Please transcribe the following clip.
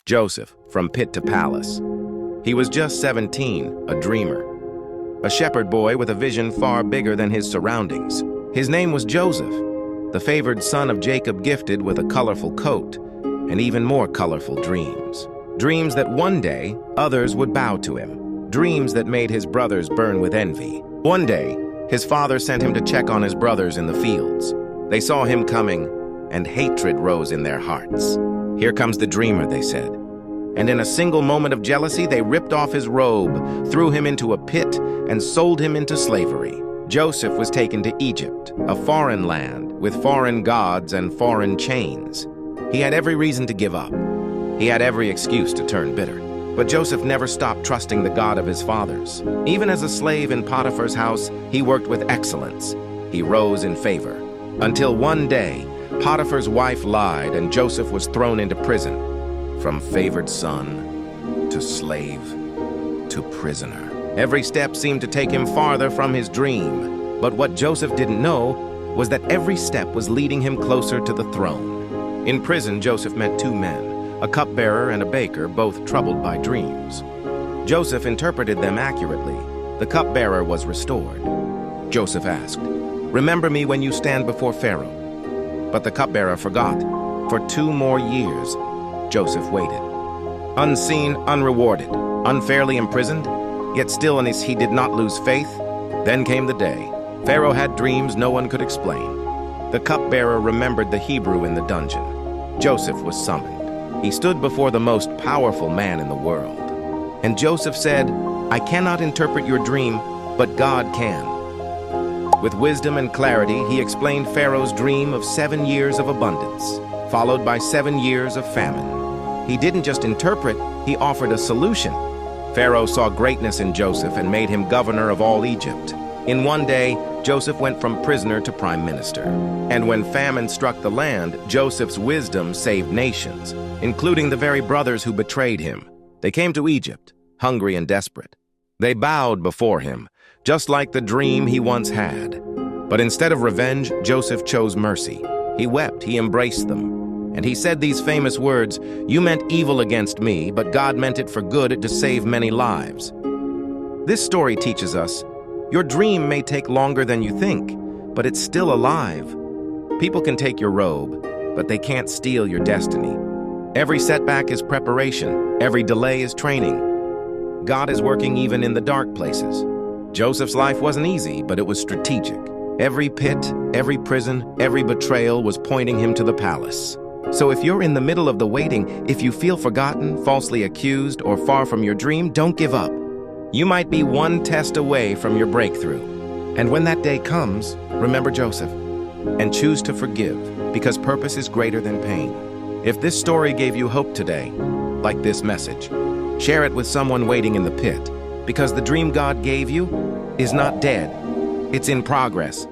Joseph, from pit to palace. He was just 17, a dreamer. A shepherd boy with a vision far bigger than his surroundings. His name was Joseph, the favored son of Jacob, gifted with a colorful coat and even more colorful dreams. Dreams that one day others would bow to him. Dreams that made his brothers burn with envy. One day, his father sent him to check on his brothers in the fields. They saw him coming, and hatred rose in their hearts. "Here comes the dreamer," they said. And in a single moment of jealousy, they ripped off his robe, threw him into a pit, and sold him into slavery. Joseph was taken to Egypt, a foreign land with foreign gods and foreign chains. He had every reason to give up. He had every excuse to turn bitter. But Joseph never stopped trusting the God of his fathers. Even as a slave in Potiphar's house, he worked with excellence. He rose in favor. Until one day, Potiphar's wife lied and Joseph was thrown into prison. From favored son to slave to prisoner. Every step seemed to take him farther from his dream. But what Joseph didn't know was that every step was leading him closer to the throne. In prison, Joseph met two men, a cupbearer and a baker, both troubled by dreams. Joseph interpreted them accurately. The cupbearer was restored. Joseph asked, "Remember me when you stand before Pharaoh." But the cupbearer forgot. For 2 more years, Joseph waited. Unseen, unrewarded, unfairly imprisoned, yet still in he did not lose faith. Then came the day. Pharaoh had dreams no one could explain. The cupbearer remembered the Hebrew in the dungeon. Joseph was summoned. He stood before the most powerful man in the world. And Joseph said, "I cannot interpret your dream, but God can." With wisdom and clarity, he explained Pharaoh's dream of 7 years of abundance, followed by 7 years of famine. He didn't just interpret, he offered a solution. Pharaoh saw greatness in Joseph and made him governor of all Egypt. In one day, Joseph went from prisoner to prime minister. And when famine struck the land, Joseph's wisdom saved nations, including the very brothers who betrayed him. They came to Egypt, hungry and desperate. They bowed before him, just like the dream he once had. But instead of revenge, Joseph chose mercy. He wept, he embraced them. And he said these famous words, "You meant evil against me, but God meant it for good to save many lives." This story teaches us, your dream may take longer than you think, but it's still alive. People can take your robe, but they can't steal your destiny. Every setback is preparation. Every delay is training. God is working even in the dark places. Joseph's life wasn't easy, but it was strategic. Every pit, every prison, every betrayal was pointing him to the palace. So if you're in the middle of the waiting, if you feel forgotten, falsely accused, or far from your dream, don't give up. You might be one test away from your breakthrough. And when that day comes, remember Joseph and choose to forgive, because purpose is greater than pain. If this story gave you hope today, like this message, share it with someone waiting in the pit, because the dream God gave you is not dead. It's in progress.